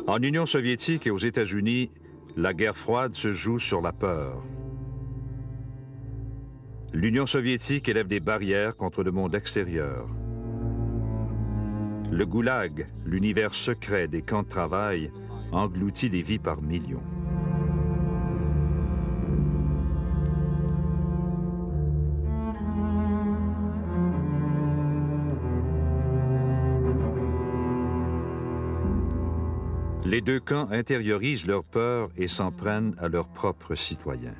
En Union soviétique et aux États-Unis, la guerre froide se joue sur la peur. L'Union soviétique élève des barrières contre le monde extérieur. Le goulag, l'univers secret des camps de travail, engloutit des vies par millions. Les deux camps intériorisent leur peur et s'en prennent à leurs propres citoyens.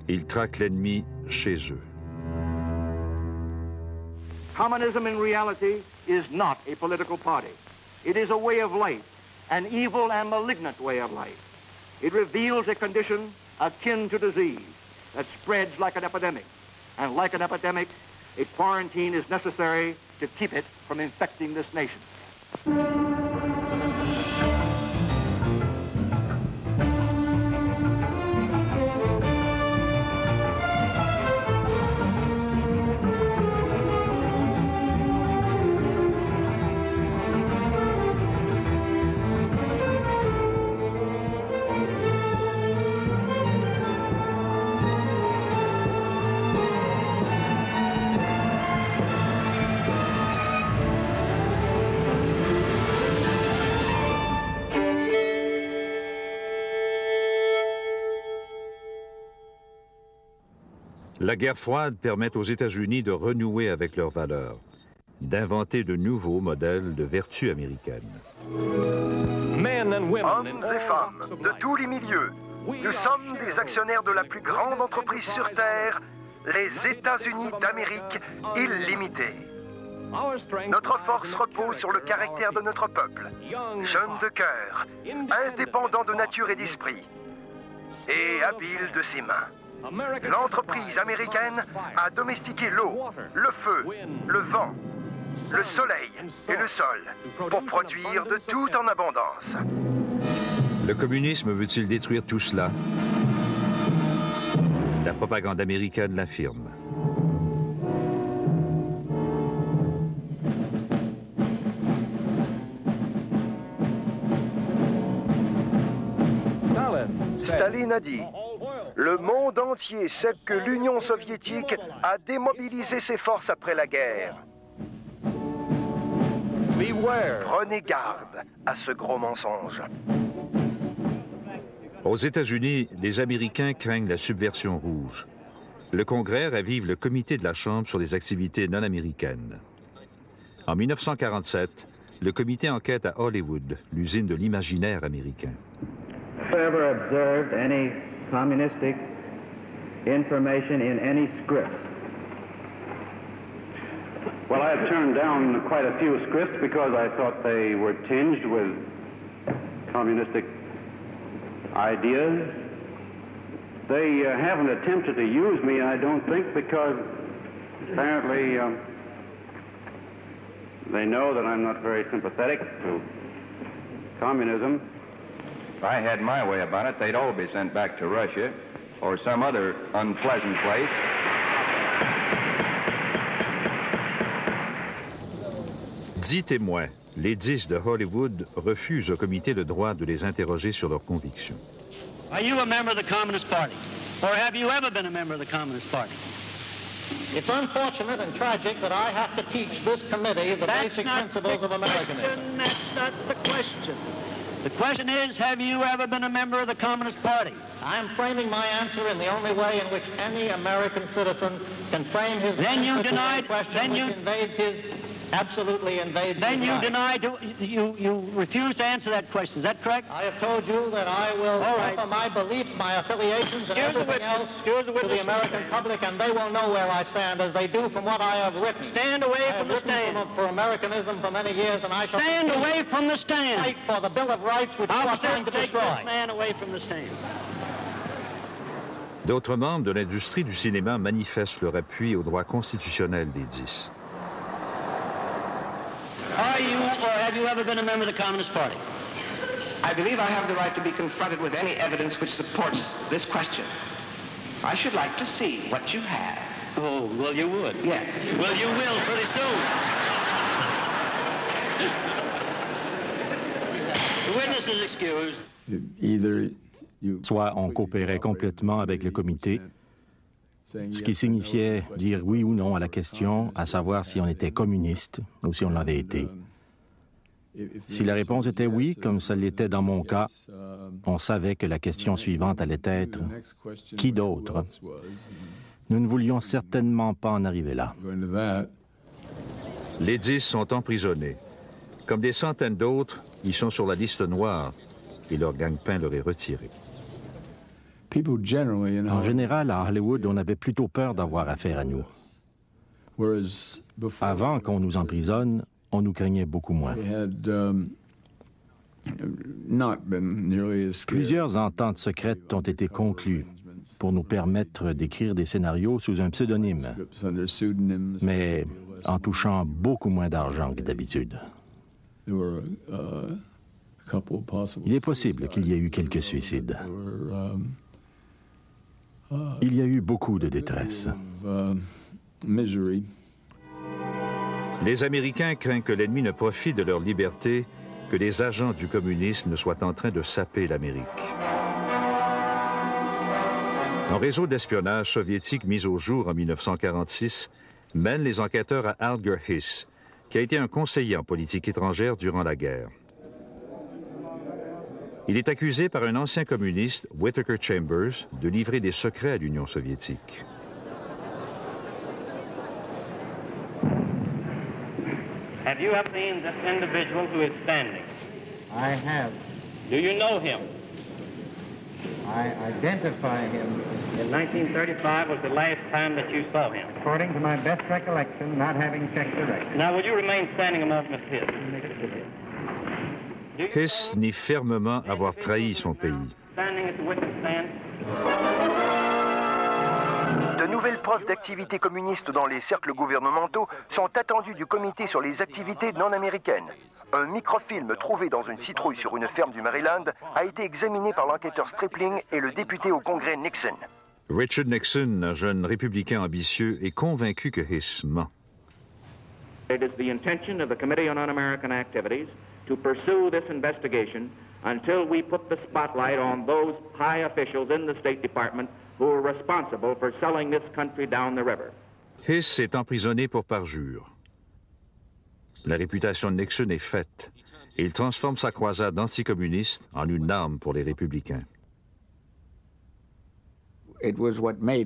Ils traquent l'ennemi chez eux. Communism in reality is not a political party. It is a way of life, an evil and malignant way of life. It reveals a condition akin to disease that spreads like an epidemic. And like an epidemic, a quarantine is necessary to keep it from infecting this nation. La guerre froide permet aux États-Unis de renouer avec leurs valeurs, d'inventer de nouveaux modèles de vertu américaine. Hommes et femmes de tous les milieux, nous sommes des actionnaires de la plus grande entreprise sur Terre, les États-Unis d'Amérique illimitée. Notre force repose sur le caractère de notre peuple, jeune de cœur, indépendant de nature et d'esprit, et habile de ses mains. L'entreprise américaine a domestiqué l'eau, le feu, le vent, le soleil et le sol pour produire de tout en abondance. Le communisme veut-il détruire tout cela? La propagande américaine l'affirme. Staline a dit: le monde entier sait que l'Union soviétique a démobilisé ses forces après la guerre. Prenez garde à ce gros mensonge. Aux États-Unis, les Américains craignent la subversion rouge. Le Congrès ravive le comité de la Chambre sur les activités non américaines. En 1947, le comité enquête à Hollywood, l'usine de l'imaginaire américain. Ever observed any communistic information in any scripts? Well, I have turned down quite a few scripts because I thought they were tinged with communistic ideas. They haven't attempted to use me, I don't think, because apparently they know that I'm not very sympathetic to communism. If I had my way about it, they'd all be sent back to Russia or some other unpleasant place. Dix témoins, les 10 de Hollywood, refusent au comité le droit de les interroger sur leurs convictions. Are you a member of the Communist Party? Or have you ever been a member of the Communist Party? It's unfortunate and tragic that I have to teach this committee the basic principles of Americanism. That's not the question. The question is, have you ever been a member of the Communist Party? I'm framing my answer in the only way in which any American citizen can frame his answer to a question which invades his, absolutely invades his right. You refuse to answer that question. Is that correct? I have told you that I will offer my beliefs, my affiliations, and everything else to the American public, and they will know where I stand, as they do from what I have written. Stand away from the stand. For Americanism for many years, and I shall stand away from the stand. Fight for the Bill of Rights, which you are trying to destroy. This man away from the stand. D'autres membres de l'industrie du cinéma manifestent leur appui au droit constitutionnel des 10. Are you or have you ever been a member of the Communist Party? I believe I have the right to be confronted with any evidence which supports this question. I should like to see what you have. Oh, well, you would. Yes. Well, you will pretty soon. The witness Soit on coopérait complètement avec le comité, ce qui signifiait dire oui ou non à la question, à savoir si on était communiste ou si on l'avait été. Si la réponse était oui, comme ça l'était dans mon cas, on savait que la question suivante allait être « Qui d'autre ?» Nous ne voulions certainement pas en arriver là. Les 10 sont emprisonnés. Comme des centaines d'autres, ils sont sur la liste noire et leur gagne-pain leur est retiré. En général, à Hollywood, on avait plutôt peur d'avoir affaire à nous. Avant qu'on nous emprisonne, on nous craignait beaucoup moins. Plusieurs ententes secrètes ont été conclues pour nous permettre d'écrire des scénarios sous un pseudonyme, mais en touchant beaucoup moins d'argent que d'habitude. Il est possible qu'il y ait eu quelques suicides. Il y a eu beaucoup de détresse. Les Américains craignent que l'ennemi ne profite de leur liberté, que les agents du communisme ne soient en train de saper l'Amérique. Un réseau d'espionnage soviétique mis au jour en 1946 mène les enquêteurs à Alger Hiss, qui a été un conseiller en politique étrangère durant la guerre. Il est accusé par un ancien communiste, Whittaker Chambers, de livrer des secrets à l'Union soviétique. Have you ever seen this individual who is standing? I have. Do you know him? I identify him. In 1935 was the last time that you saw him. According to my best recollection, not having checked the record. Now, will you remain standing a moment, Mr. Hiss? Hiss nie fermement avoir trahi son pays. Standing at the witness stand. De nouvelles preuves d'activité communiste dans les cercles gouvernementaux sont attendues du comité sur les activités non américaines. Un microfilm trouvé dans une citrouille sur une ferme du Maryland a été examiné par l'enquêteur Stripling et le député au Congrès Nixon. Richard Nixon, un jeune républicain ambitieux, est convaincu que Hiss ment. It is the intention of the Committee on Un-American Activities to pursue this investigation until we put the spotlight on those high officials in the State Department who are responsible for selling this country down the river. Hiss est emprisonné pour parjure. La réputation de Nixon est faite et il transforme sa croisade anticommuniste en une arme pour les républicains.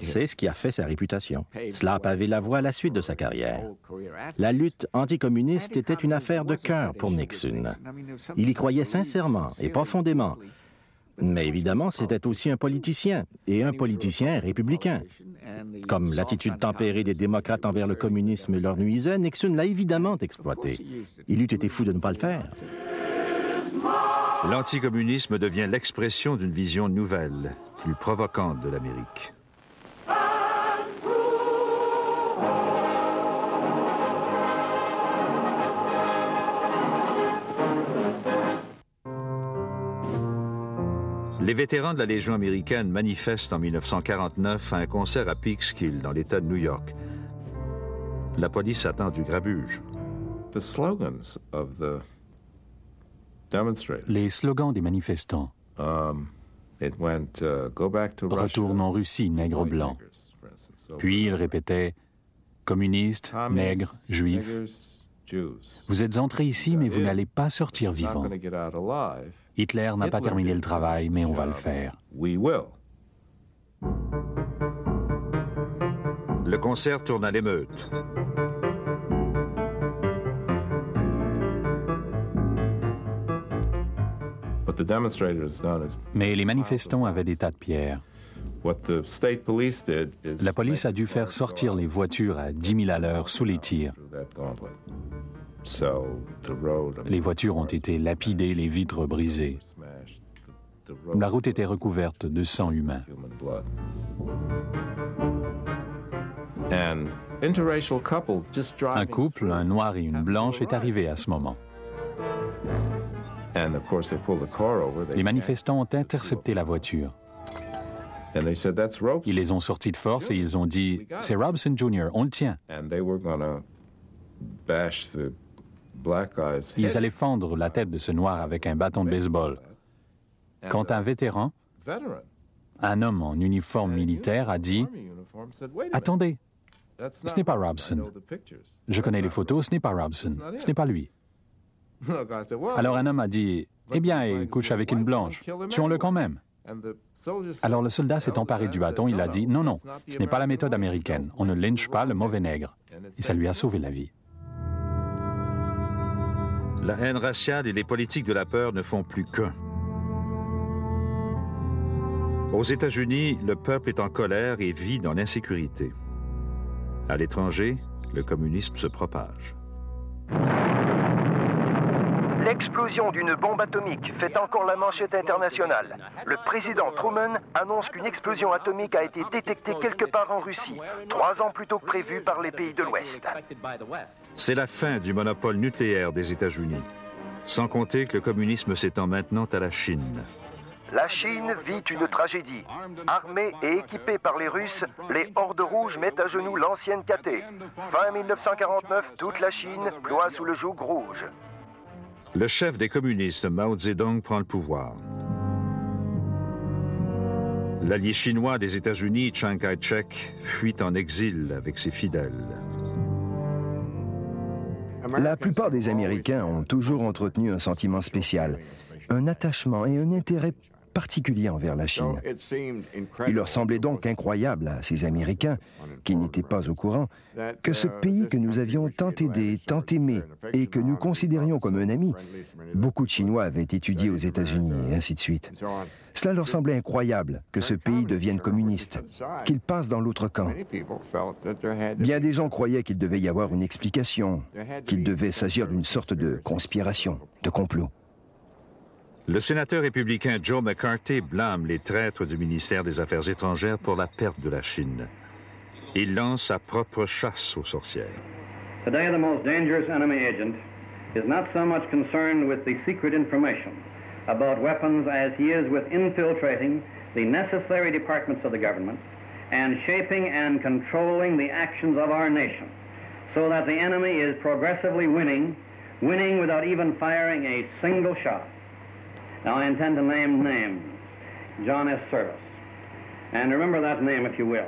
C'est ce qui a fait sa réputation. Cela a pavé la voie à la suite de sa carrière. La lutte anticommuniste était une affaire de cœur pour Nixon. Il y croyait sincèrement et profondément. Mais évidemment, c'était aussi un politicien, et un politicien républicain. Comme l'attitude tempérée des démocrates envers le communisme leur nuisait, Nixon l'a évidemment exploité. Il eût été fou de ne pas le faire. L'anticommunisme devient l'expression d'une vision nouvelle, plus provocante de l'Amérique. Les vétérans de la Légion américaine manifestent en 1949 à un concert à Peekskill, dans l'État de New York. La police attend du grabuge. Les slogans des manifestants. Retourne en Russie, nègre blanc. Puis ils répétaient communistes, nègres, juifs. Vous êtes entrés ici, mais vous n'allez pas sortir vivant. Hitler n'a pas terminé le travail, mais on va le faire. Le concert tourne à l'émeute. Mais les manifestants avaient des tas de pierres. La police a dû faire sortir les voitures à 10 000 à l'heure sous les tirs. Les voitures ont été lapidées, les vitres brisées. La route était recouverte de sang humain. Un couple, un noir et une blanche, est arrivé à ce moment. Les manifestants ont intercepté la voiture. Ils les ont sortis de force et ils ont dit « C'est Robson Jr., on le tient ». Ils allaient fendre la tête de ce noir avec un bâton de baseball. Quand un vétéran, un homme en uniforme militaire, a dit « Attendez, ce n'est pas Robson. Je connais les photos, ce n'est pas Robson. Ce n'est pas lui. » Alors un homme a dit « Eh bien, il couche avec une blanche. Tuons-le quand même. » Alors le soldat s'est emparé du bâton, il a dit « Non, non, ce n'est pas la méthode américaine. On ne lynche pas le mauvais nègre. » Et ça lui a sauvé la vie. La haine raciale et les politiques de la peur ne font plus qu'un. Aux États-Unis, le peuple est en colère et vit dans l'insécurité. À l'étranger, le communisme se propage. L'explosion d'une bombe atomique fait encore la manchette internationale. Le président Truman annonce qu'une explosion atomique a été détectée quelque part en Russie, 3 ans plus tôt que prévu par les pays de l'Ouest. C'est la fin du monopole nucléaire des États-Unis, sans compter que le communisme s'étend maintenant à la Chine. La Chine vit une tragédie. Armée et équipée par les Russes, les Hordes rouges mettent à genoux l'ancienne KT. Fin 1949, toute la Chine ploie sous le joug rouge. Le chef des communistes, Mao Zedong, prend le pouvoir. L'allié chinois des États-Unis, Chiang Kai-shek, fuit en exil avec ses fidèles. La plupart des Américains ont toujours entretenu un sentiment spécial, un attachement et un intérêt particulier envers la Chine. Il leur semblait donc incroyable à ces Américains, qui n'étaient pas au courant, que ce pays que nous avions tant aidé, tant aimé, et que nous considérions comme un ami, beaucoup de Chinois avaient étudié aux États-Unis, et ainsi de suite. Cela leur semblait incroyable que ce pays devienne communiste, qu'il passe dans l'autre camp. Bien des gens croyaient qu'il devait y avoir une explication, qu'il devait s'agir d'une sorte de conspiration, de complot. Le sénateur républicain Joe McCarthy blâme les traîtres du ministère des Affaires étrangères pour la perte de la Chine. Il lance sa propre chasse aux sorcières. Today, the most dangerous enemy agent is not so much concerned with the secret information about weapons as he is with infiltrating the necessary departments of the government and shaping and controlling the actions of our nation so that the enemy is progressively winning without even firing a single shot. Now, I intend to name names. John S. Service. And remember that name, if you will.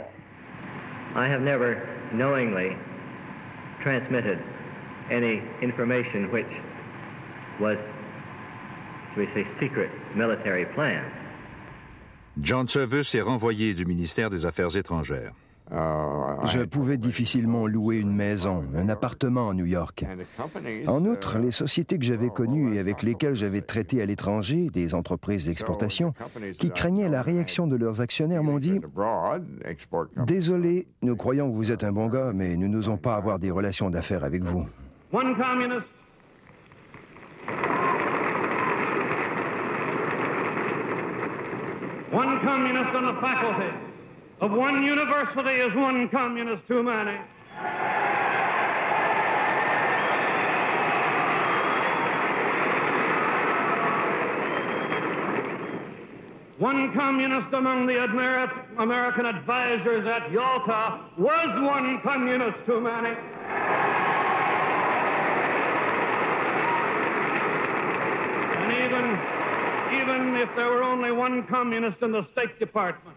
I have never knowingly transmitted any information which was, shall we say, secret military plan. John Service est renvoyé du ministère des Affaires étrangères. Je pouvais difficilement louer une maison, un appartement à New York. En outre, les sociétés que j'avais connues et avec lesquelles j'avais traité à l'étranger, des entreprises d'exportation, qui craignaient la réaction de leurs actionnaires, m'ont dit « Désolé, nous croyons que vous êtes un bon gars, mais nous n'osons pas avoir des relations d'affaires avec vous. » One communist on the faculty of one university is one communist too many. One communist among the American advisors at Yalta was one communist too many. And even if there were only one communist in the State Department,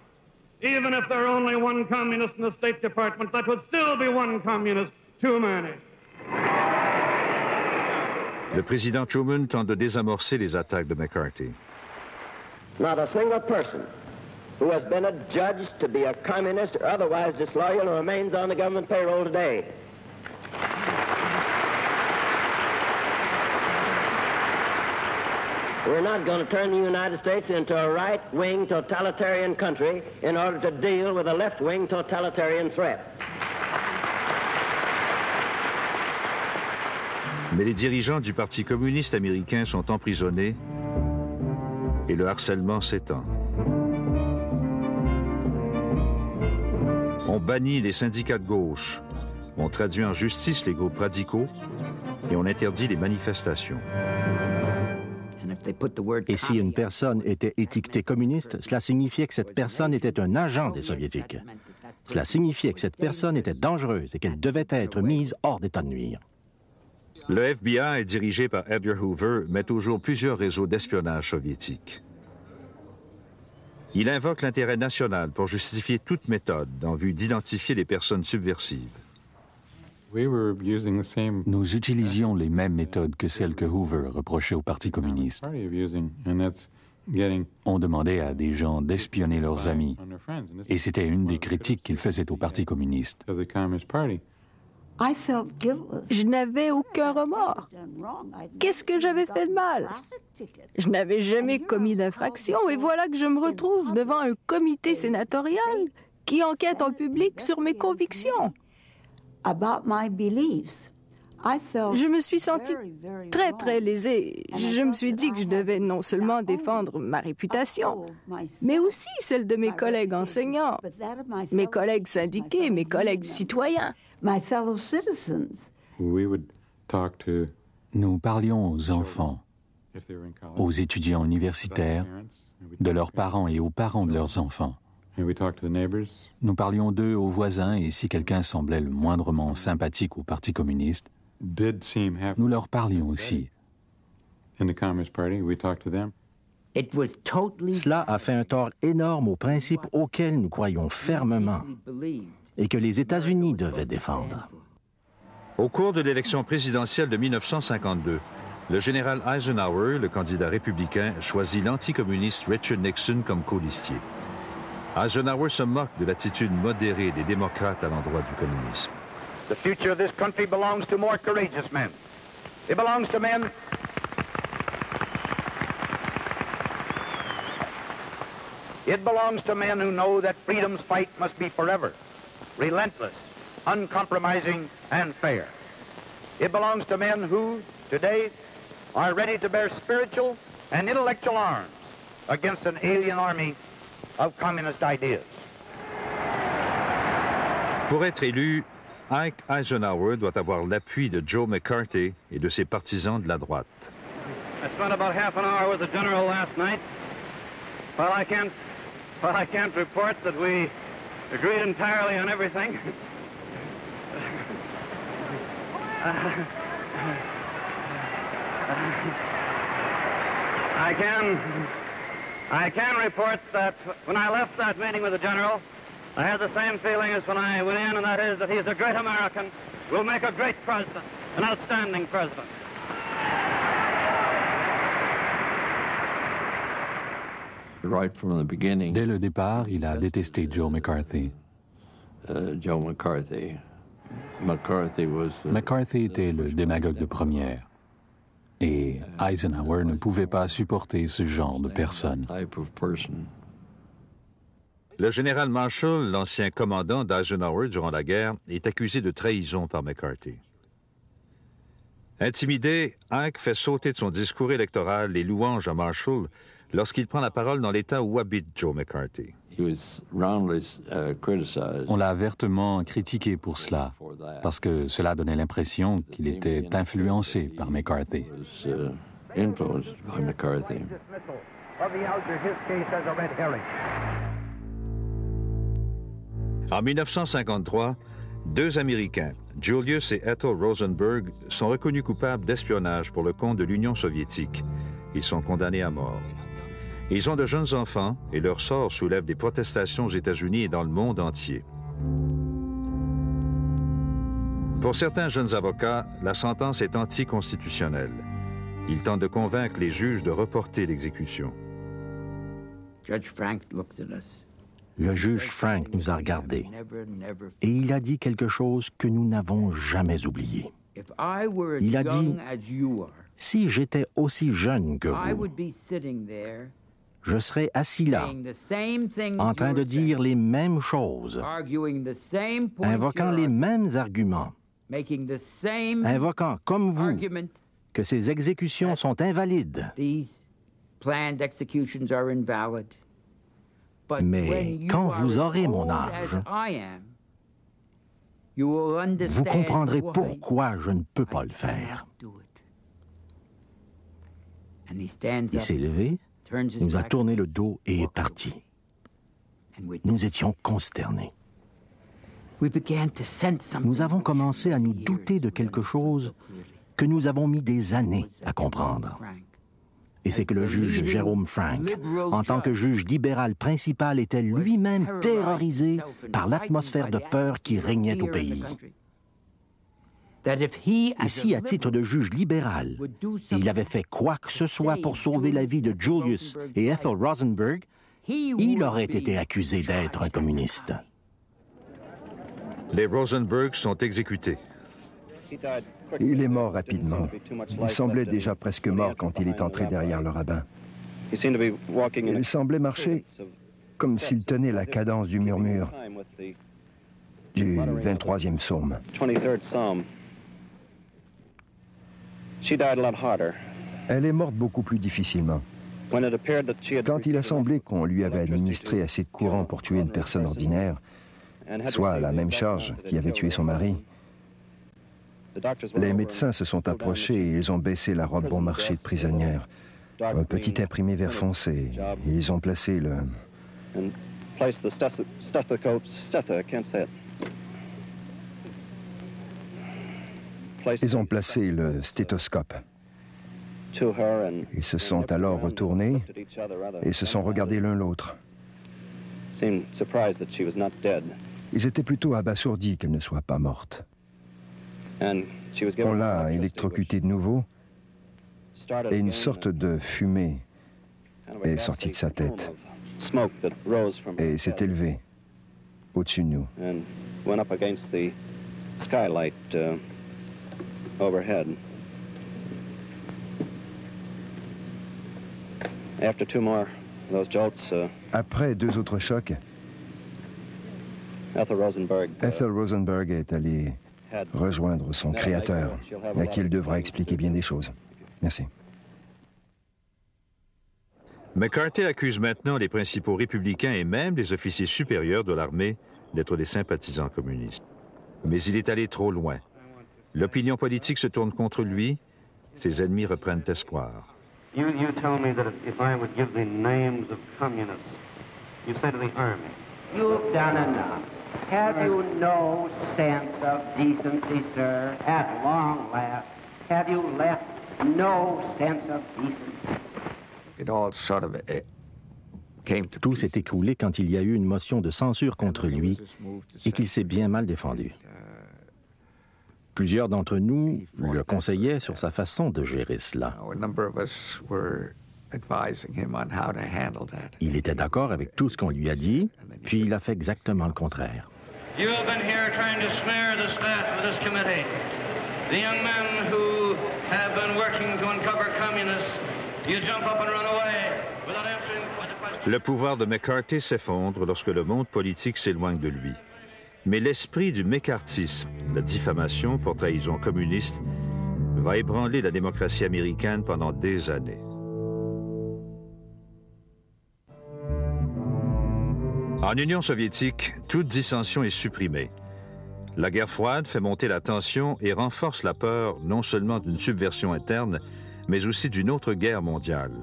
even if there were only one communist in the State Department, that would still be one communist too many. Le président Truman tente de désamorcer les attaques de McCarthy. Not a single person who has been adjudged to be a communist or otherwise disloyal remains on the government payroll today. We're not going to turn the United States into a right-wing totalitarian country in order to deal with a left-wing totalitarian threat. Mais les dirigeants du Parti communiste américain sont emprisonnés et le harcèlement s'étend. On bannit les syndicats de gauche, on traduit en justice les groupes radicaux et on interdit les manifestations. Et si une personne était étiquetée communiste, cela signifiait que cette personne était un agent des Soviétiques. Cela signifiait que cette personne était dangereuse et qu'elle devait être mise hors d'état de nuire. Le FBI, dirigé par Edgar Hoover, met au jour plusieurs réseaux d'espionnage soviétiques. Il invoque l'intérêt national pour justifier toute méthode en vue d'identifier les personnes subversives. Nous utilisions les mêmes méthodes que celles que Hoover reprochait au Parti communiste. On demandait à des gens d'espionner leurs amis, et c'était une des critiques qu'il faisait au Parti communiste. Je n'avais aucun remords. Qu'est-ce que j'avais fait de mal? Je n'avais jamais commis d'infraction et voilà que je me retrouve devant un comité sénatorial qui enquête en public sur mes convictions. Je me suis sentie très lésée. Je me suis dit que je devais non seulement défendre ma réputation, mais aussi celle de mes collègues enseignants, mes collègues syndiqués, mes collègues citoyens. Nous parlions aux enfants, aux étudiants universitaires, de leurs parents et aux parents de leurs enfants. Nous parlions d'eux aux voisins et si quelqu'un semblait le moindrement sympathique au Parti communiste, nous leur parlions aussi. Cela a fait un tort énorme aux principes auxquels nous croyons fermement et que les États-Unis devaient défendre. Au cours de l'élection présidentielle de 1952, le général Eisenhower, le candidat républicain, choisit l'anticommuniste Richard Nixon comme colistier. Eisenhower se moque de l'attitude modérée des démocrates à l'endroit du communisme. The future of this country belongs to more courageous men. It belongs to men who know that freedom's fight must be forever, relentless, uncompromising, and fair. It belongs to men who, today, are ready to bear spiritual and intellectual arms against an alien army of communist ideas. Pour être élu, Ike Eisenhower doit avoir l'appui de Joe McCarthy et de ses partisans de la droite. I spent about half an hour with the general last night. Well, I can't report that we agreed entirely on everything. I can report that when I left that meeting with the general, I had the same feeling as when I went in, and that is that he's a great American, will make a great president, an outstanding president. Dès le départ, il a détesté Joe McCarthy. McCarthy était le démagogue de première. Et Eisenhower ne pouvait pas supporter ce genre de personne. Le général Marshall, l'ancien commandant d'Eisenhower durant la guerre, est accusé de trahison par McCarthy. Intimidé, Ike fait sauter de son discours électoral les louanges à Marshall lorsqu'il prend la parole dans l'État où habite Joe McCarthy. On l'a vertement critiqué pour cela, parce que cela donnait l'impression qu'il était influencé par McCarthy. En 1953, deux Américains, Julius et Ethel Rosenberg, sont reconnus coupables d'espionnage pour le compte de l'Union soviétique. Ils sont condamnés à mort. Ils ont de jeunes enfants et leur sort soulève des protestations aux États-Unis et dans le monde entier. Pour certains jeunes avocats, la sentence est anticonstitutionnelle. Ils tentent de convaincre les juges de reporter l'exécution. Le juge Frank nous a regardés et il a dit quelque chose que nous n'avons jamais oublié. Il a dit, « Si j'étais aussi jeune que vous, je serais assis là, en train de dire les mêmes choses, invoquant les mêmes arguments, invoquant, comme vous, que ces exécutions sont invalides. Mais quand vous aurez mon âge, vous comprendrez pourquoi je ne peux pas le faire. » Il s'est levé, nous a tourné le dos et est parti. Nous étions consternés. Nous avons commencé à nous douter de quelque chose que nous avons mis des années à comprendre. Et c'est que le juge Jérôme Frank, en tant que juge libéral principal, était lui-même terrorisé par l'atmosphère de peur qui régnait au pays. Et si, à titre de juge libéral, il avait fait quoi que ce soit pour sauver la vie de Julius et Ethel Rosenberg, il aurait été accusé d'être un communiste. Les Rosenberg sont exécutés. Il est mort rapidement. Il semblait déjà presque mort quand il est entré derrière le rabbin. Il semblait marcher comme s'il tenait la cadence du murmure du 23e psaume. Elle est morte beaucoup plus difficilement. Quand il a semblé qu'on lui avait administré assez de courant pour tuer une personne ordinaire, soit la même charge qui avait tué son mari, les médecins se sont approchés et ils ont baissé la robe bon marché de prisonnière. Un petit imprimé vert foncé. Ils ont placé le... Ils ont placé le stéthoscope. Ils se sont alors retournés et se sont regardés l'un l'autre. Ils étaient plutôt abasourdis qu'elle ne soit pas morte. On l'a électrocutée de nouveau et une sorte de fumée est sortie de sa tête et s'est élevée au-dessus de nous. Après 2 autres chocs, Ethel Rosenberg est allée rejoindre son créateur, à qui elle devra expliquer bien des choses. Merci. McCarthy accuse maintenant les principaux républicains et même les officiers supérieurs de l'armée d'être des sympathisants communistes. Mais il est allé trop loin. L'opinion politique se tourne contre lui. Ses ennemis reprennent espoir. You tell me that if I would give the names of communists, you say to the army, you've done enough. Have you no sense of decency, sir? At long last, have you left no sense of decency? It all sort of Tout s'est écroulé quand il y a eu une motion de censure contre lui et qu'il s'est bien mal défendu. Plusieurs d'entre nous le conseillaient sur sa façon de gérer cela. Il était d'accord avec tout ce qu'on lui a dit, puis il a fait exactement le contraire. You have been here trying to smear the staff of this committee. The young men who have been working to uncover communists, you jump up and run away without answering the question. Le pouvoir de McCarthy s'effondre lorsque le monde politique s'éloigne de lui. Mais l'esprit du mécartisme, la diffamation pour trahison communiste, va ébranler la démocratie américaine pendant des années. En Union soviétique, toute dissension est supprimée. La guerre froide fait monter la tension et renforce la peur non seulement d'une subversion interne, mais aussi d'une autre guerre mondiale.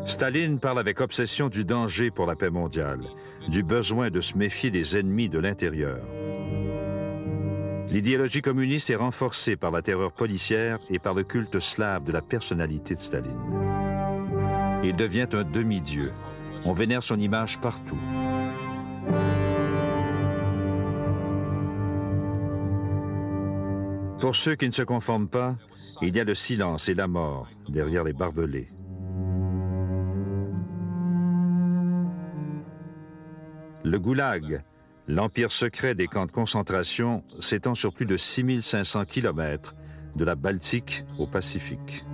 Staline parle avec obsession du danger pour la paix mondiale, du besoin de se méfier des ennemis de l'intérieur. L'idéologie communiste est renforcée par la terreur policière et par le culte slave de la personnalité de Staline. Il devient un demi-dieu. On vénère son image partout. Pour ceux qui ne se conforment pas, il y a le silence et la mort derrière les barbelés. Le goulag, l'empire secret des camps de concentration, s'étend sur plus de 6500 kilomètres, de la Baltique au Pacifique.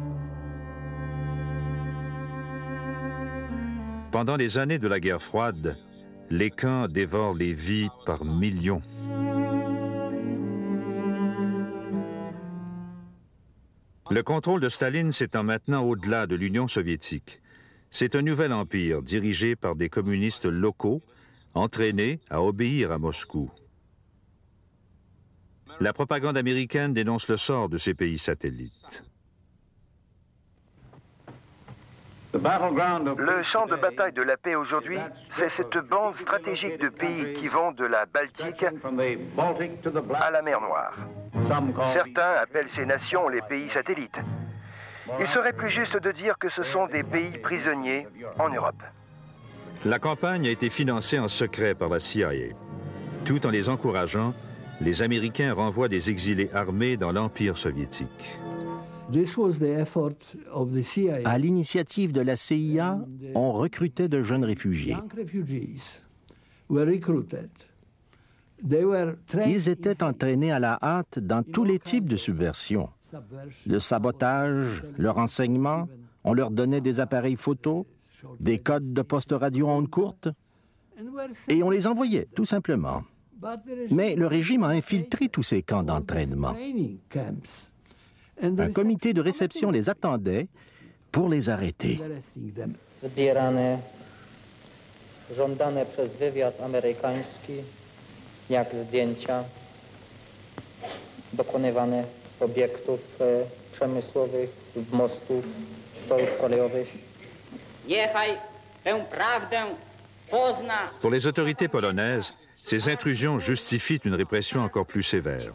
Pendant les années de la guerre froide, les camps dévorent les vies par millions. Le contrôle de Staline s'étend maintenant au-delà de l'Union soviétique. C'est un nouvel empire dirigé par des communistes locaux, entraînés à obéir à Moscou. La propagande américaine dénonce le sort de ces pays satellites. Le champ de bataille de la paix aujourd'hui, c'est cette bande stratégique de pays qui vont de la Baltique à la mer Noire. Certains appellent ces nations les pays satellites. Il serait plus juste de dire que ce sont des pays prisonniers en Europe. La campagne a été financée en secret par la CIA. Tout en les encourageant, les Américains renvoient des exilés armés dans l'Empire soviétique. À l'initiative de la CIA, on recrutait de jeunes réfugiés. Ils étaient entraînés à la hâte dans tous les types de subversions. Le sabotage, le renseignement, on leur donnait des appareils photo, des codes de poste radio ondes courtes, et on les envoyait, tout simplement. Mais le régime a infiltré tous ces camps d'entraînement. Un comité de réception les attendait pour les arrêter. Zbierane, żądane przez wywiad amerykański, jak zdjęcia dokonywane obiektów przemysłowych, mostów, torów kolejowych. Niechaj tę prawdę pozna. Pour les autorités polonaises, ces intrusions justifient une répression encore plus sévère.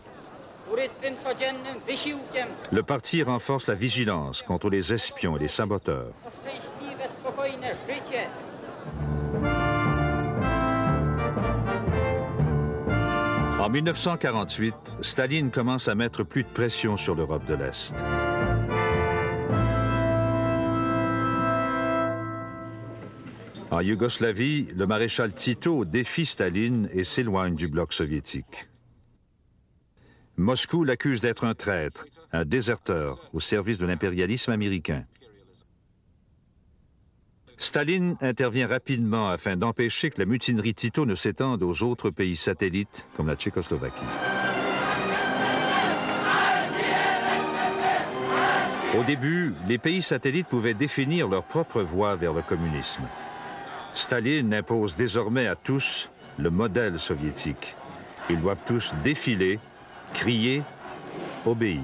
Le parti renforce la vigilance contre les espions et les saboteurs. En 1948, Staline commence à mettre plus de pression sur l'Europe de l'Est. En Yougoslavie, le maréchal Tito défie Staline et s'éloigne du bloc soviétique. Moscou l'accuse d'être un traître, un déserteur au service de l'impérialisme américain. Staline intervient rapidement afin d'empêcher que la mutinerie Tito ne s'étende aux autres pays satellites, comme la Tchécoslovaquie. Au début, les pays satellites pouvaient définir leur propre voie vers le communisme. Staline impose désormais à tous le modèle soviétique. Ils doivent tous défiler, crier, obéir.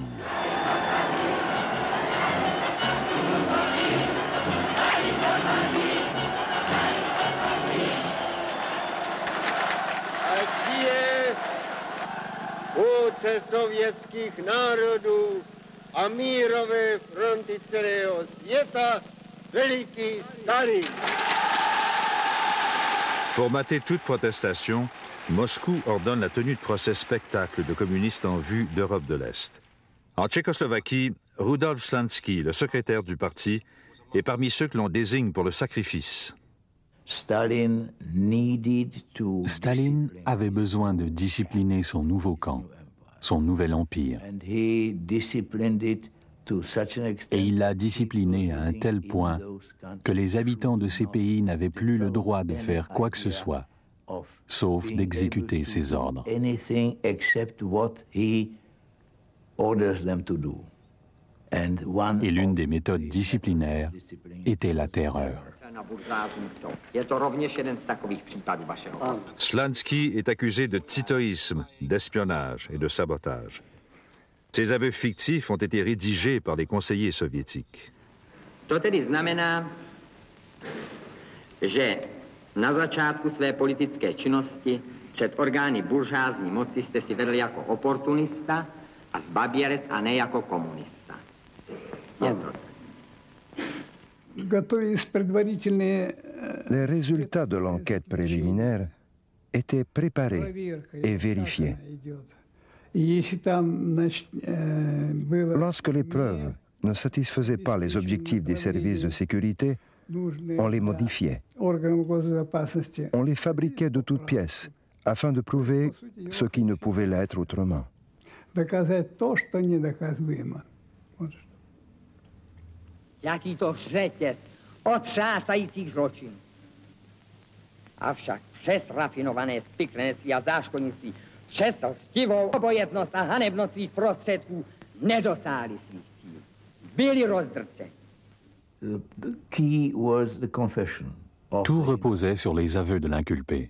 Ojcze sowieckich narodów, a mirowe fronty całego świata, wielki Stalin. Pour mater toute protestation, Moscou ordonne la tenue de procès spectacles de communistes en vue d'Europe de l'Est. En Tchécoslovaquie, Rudolf Slansky, le secrétaire du parti, est parmi ceux que l'on désigne pour le sacrifice. Staline avait besoin de discipliner son nouveau camp, son nouvel empire. Et il l'a discipliné à un tel point que les habitants de ces pays n'avaient plus le droit de faire quoi que ce soit, sauf d'exécuter ses ordres. Et l'une des méthodes disciplinaires était la terreur. Slansky est accusé de titoïsme, d'espionnage et de sabotage. Ces aveux fictifs ont été rédigés par les conseillers soviétiques. To tedy znamená, že na začátku své politické činnosti před orgány buržázní moci jste si vedl jako oportunista a zbabělec a ne jako komunista. Je to tak. Les résultats de l'enquête préliminaire étaient préparés et vérifiés. Lorsque les preuves ne satisfaisaient pas les objectifs des services de sécurité, on les modifiait. On les fabriquait de toutes pièces afin de prouver ce qui ne pouvait l'être autrement. Jaký to řetěz otřásajících zločinů. Avšak přes rafinované spiklenství a záškodnictví, přes lstivou obojetnost a hanebnost svých prostředků nedosáhli svých cílů. Byli rozdrceni. Tout reposait sur les aveux de l'inculpé.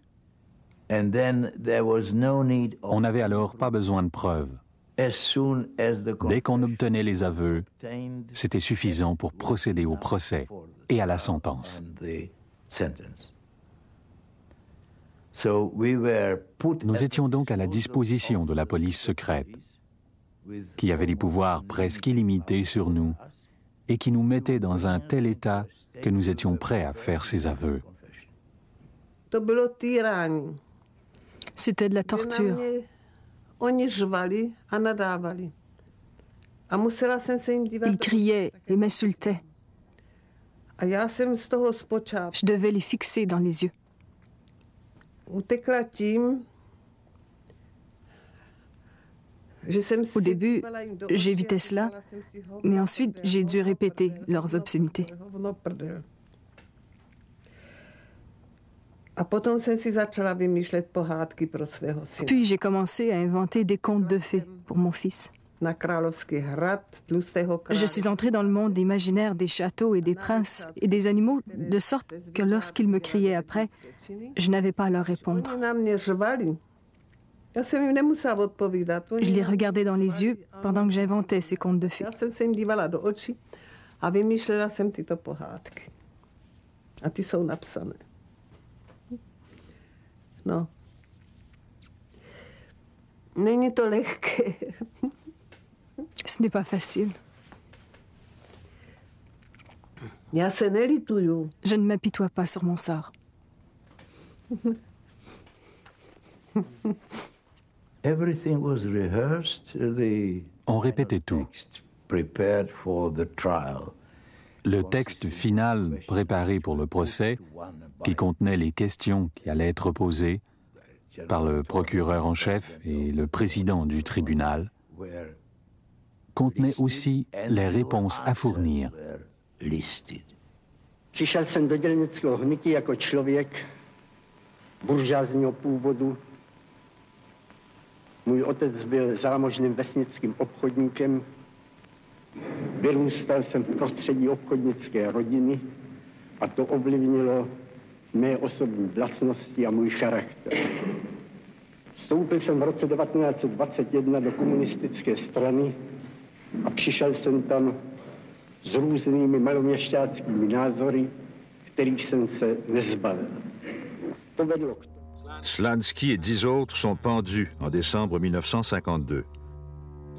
On n'avait alors pas besoin de preuves. Dès qu'on obtenait les aveux, c'était suffisant pour procéder au procès et à la sentence. Nous étions donc à la disposition de la police secrète, qui avait des pouvoirs presque illimités sur nous et qui nous mettait dans un tel état que nous étions prêts à faire ces aveux. C'était de la torture. Ils criaient et m'insultaient. Je devais les fixer dans les yeux. Au début, j'évitais cela, mais ensuite, j'ai dû répéter leurs obscénités. Puis j'ai commencé à inventer des contes de fées pour mon fils. Je suis entrée dans le monde imaginaire des châteaux et des princes et des animaux, de sorte que lorsqu'ils me criaient après, je n'avais pas à leur répondre. Je les regardais dans les yeux pendant que j'inventais ces contes de fées. No. Není to lehké. Ce n'est pas facile. Já se nelituju. Je ne m'apitoie pas sur mon sort. Everything was rehearsed, on répétait tout. Prepared for the trial. Le texte final préparé pour le procès, qui contenait les questions qui allaient être posées par le procureur en chef et le président du tribunal, contenait aussi les réponses à fournir. Přišel jsem do dělnického hnutí jako člověk buržázního původu. Můj otec byl zámožným vesnickým obchodníkem. Vyrůstal jsem v prostředí obchodnické rodiny a to ovlivnilo mé osobní vlastnosti a můj charakter. Vstoupil jsem v roce 1921 do komunistické strany a přišel jsem tam s různými maloměšťáckými názory, kterých jsem se nezbavil. To vedlo k tomu. Slansky et 10 autres sont pendus en décembre 1952.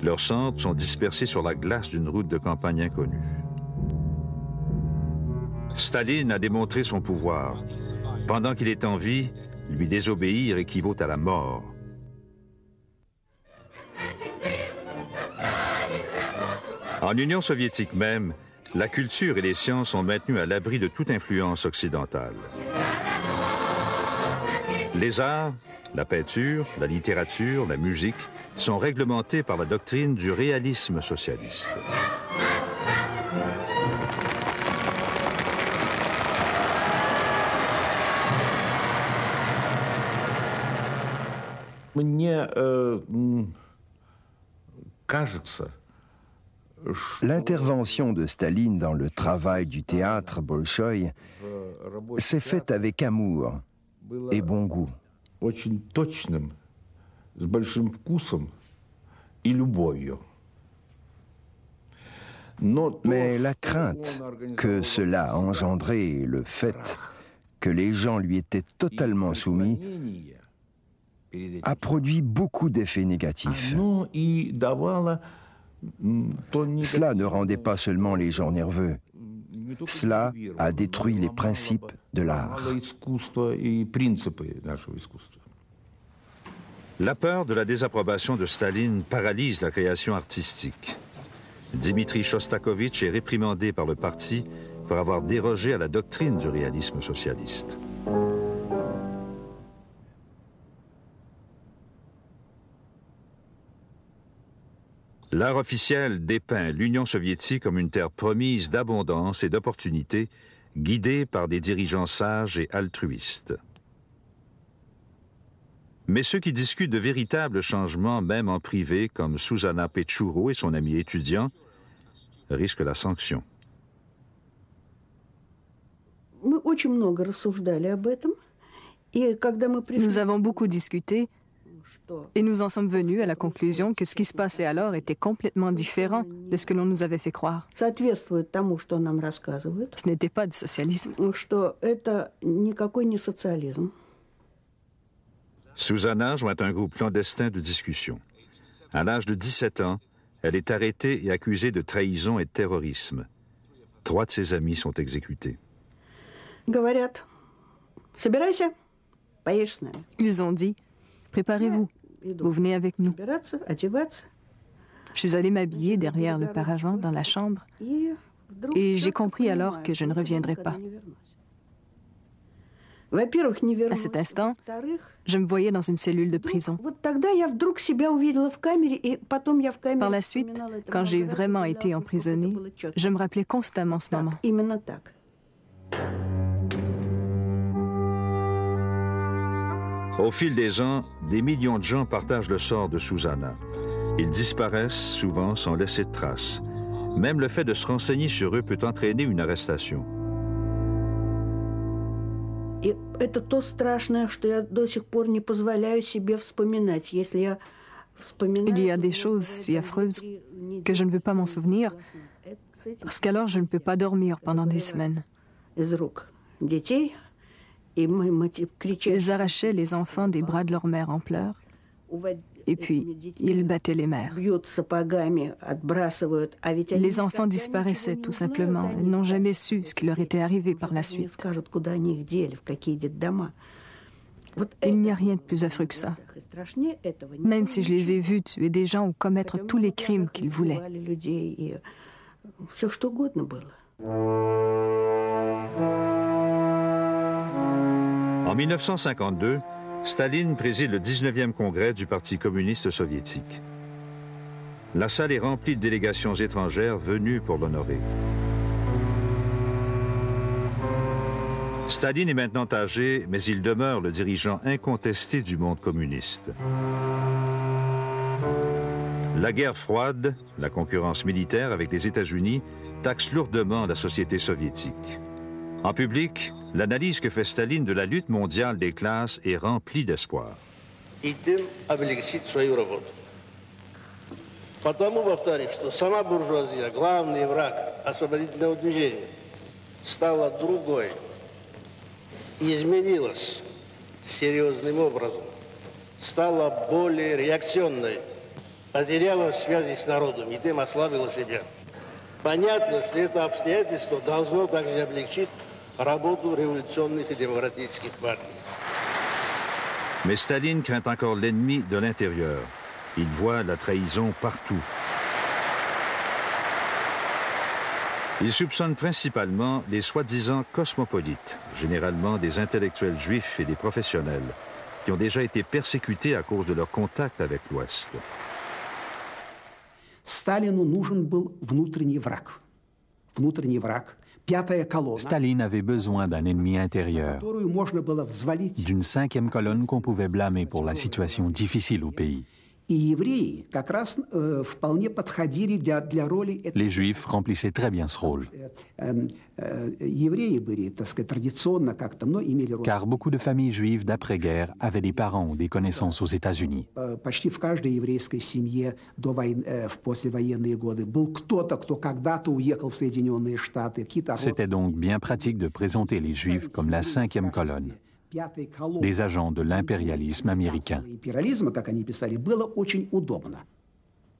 Leurs cendres sont dispersées sur la glace d'une route de campagne inconnue. Staline a démontré son pouvoir. Pendant qu'il est en vie, lui désobéir équivaut à la mort. En Union soviétique même, la culture et les sciences sont maintenues à l'abri de toute influence occidentale. Les arts, la peinture, la littérature, la musique sont réglementés par la doctrine du réalisme socialiste. L'intervention de Staline dans le travail du théâtre Bolchoï s'est faite avec amour et bon goût. Mais la crainte que cela a engendré et le fait que les gens lui étaient totalement soumis a produit beaucoup d'effets négatifs. Cela ne rendait pas seulement les gens nerveux, cela a détruit les principes de l'art. La peur de la désapprobation de Staline paralyse la création artistique. Dmitri Shostakovich est réprimandé par le parti pour avoir dérogé à la doctrine du réalisme socialiste. L'art officiel dépeint l'Union soviétique comme une terre promise d'abondance et d'opportunités, guidée par des dirigeants sages et altruistes. Mais ceux qui discutent de véritables changements, même en privé, comme Susanna Petchouro et son ami étudiant, risquent la sanction. Nous avons beaucoup discuté, Et nous en sommes venus à la conclusion que ce qui se passait alors était complètement différent de ce que l'on nous avait fait croire. Ce n'était pas du socialisme. Susanna joint un groupe clandestin de discussion. À l'âge de 17 ans, elle est arrêtée et accusée de trahison et de terrorisme. 3 de ses amis sont exécutés. Ils ont dit, préparez-vous, vous venez avec nous. Je suis allée m'habiller derrière le paravent dans la chambre et j'ai compris alors que je ne reviendrai pas. À cet instant, je me voyais dans une cellule de prison. Par la suite, quand j'ai vraiment été emprisonnée, je me rappelais constamment ce moment. Au fil des ans, des millions de gens partagent le sort de Susanna. Ils disparaissent souvent sans laisser de traces. Même le fait de se renseigner sur eux peut entraîner une arrestation. Il y a des choses si affreuses que je ne veux pas m'en souvenir, parce qu'alors je ne peux pas dormir pendant des semaines. Ils arrachaient les enfants des bras de leur mère en pleurs, et puis ils battaient les mères. Les enfants disparaissaient tout simplement. Ils n'ont jamais su ce qui leur était arrivé par la suite. Il n'y a rien de plus affreux que ça. Même si je les ai vus tuer des gens ou commettre tous les crimes qu'ils voulaient. En 1952, Staline préside le 19e congrès du Parti communiste soviétique. La salle est remplie de délégations étrangères venues pour l'honorer. Staline est maintenant âgé, mais il demeure le dirigeant incontesté du monde communiste. La guerre froide, la concurrence militaire avec les États-Unis, taxe lourdement la société soviétique. En public, l'analyse que fait Staline de la lutte mondiale des classes est remplie d'espoir. Потому, повторюсь, что сама буржуазия, главный враг освободительного движения, стала другой, изменилась серьезным образом, стала более реакционной, потеряла связи с народом и тем ослабила себя. Понятно, что это обстоятельство должно также облегчить работу révolutionnaires et démocratiques партий. Mais Staline craint encore l'ennemi de l'intérieur. Il voit la trahison partout. Il soupçonne principalement les soi-disant cosmopolites, généralement des intellectuels juifs et des professionnels, qui ont déjà été persécutés à cause de leur contact avec l'Ouest. Сталину нужен был внутренний враг. Внутренний враг. Staline avait besoin d'un ennemi intérieur, d'une 5e colonne qu'on pouvait blâmer pour la situation difficile au pays. Les Juifs remplissaient très bien ce rôle, car beaucoup de familles juives d'après-guerre avaient des parents ou des connaissances aux États-Unis. C'était donc bien pratique de présenter les Juifs comme la 5e colonne, des agents de l'impérialisme américain.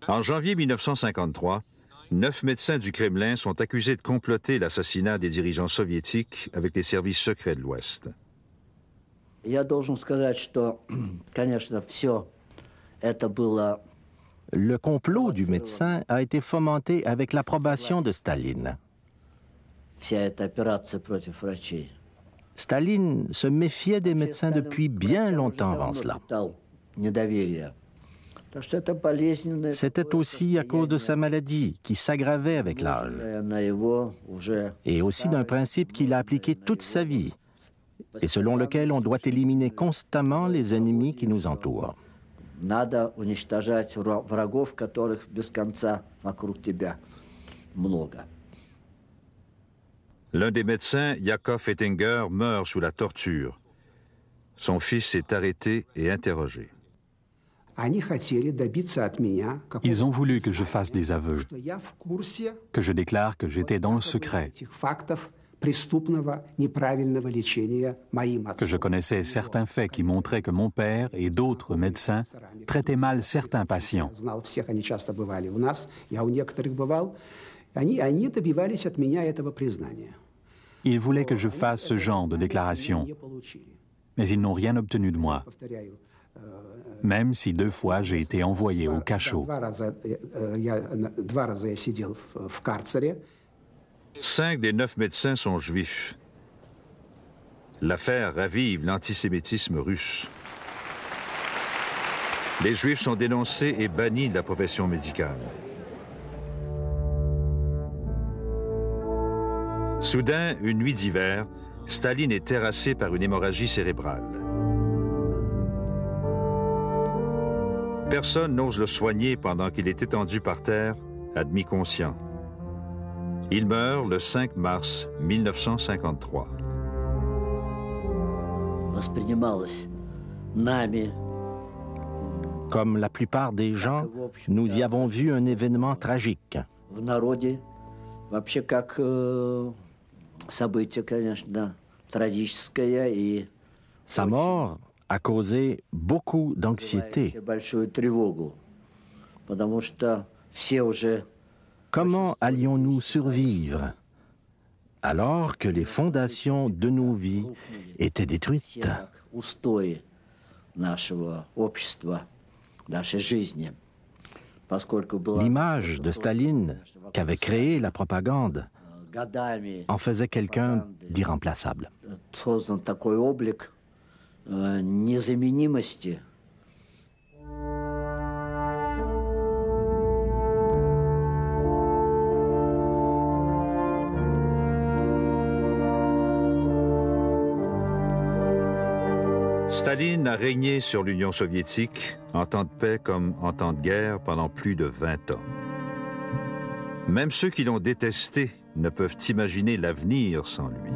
En janvier 1953, 9 médecins du Kremlin sont accusés de comploter l'assassinat des dirigeants soviétiques avec les services secrets de l'Ouest. Le complot du médecin a été fomenté avec l'approbation de Staline. Staline se méfiait des médecins depuis bien longtemps avant cela. C'était aussi à cause de sa maladie qui s'aggravait avec l'âge et aussi d'un principe qu'il a appliqué toute sa vie et selon lequel on doit éliminer constamment les ennemis qui nous entourent. L'un des médecins, Yakov Ettinger, meurt sous la torture. Son fils est arrêté et interrogé. Ils ont voulu que je fasse des aveux, que je déclare que j'étais dans le secret, que je connaissais certains faits qui montraient que mon père et d'autres médecins traitaient mal certains patients. Ils voulaient que je fasse ce genre de déclaration, mais ils n'ont rien obtenu de moi, même si 2 fois j'ai été envoyé au cachot. 5 des 9 médecins sont juifs. L'affaire ravive l'antisémitisme russe. Les Juifs sont dénoncés et bannis de la profession médicale. Soudain, une nuit d'hiver, Staline est terrassé par une hémorragie cérébrale. Personne n'ose le soigner pendant qu'il est étendu par terre, à demi-conscient. Il meurt le 5 mars 1953. Comme la plupart des gens, nous y avons vu un événement tragique. Sa mort a causé beaucoup d'anxiété. Comment allions-nous survivre alors que les fondations de nos vies étaient détruites? L'image de Staline qu'avait créée la propagande en faisait quelqu'un d'irremplaçable. Staline a régné sur l'Union soviétique, en temps de paix comme en temps de guerre, pendant plus de 20 ans. Même ceux qui l'ont détesté ne peuvent imaginer l'avenir sans lui.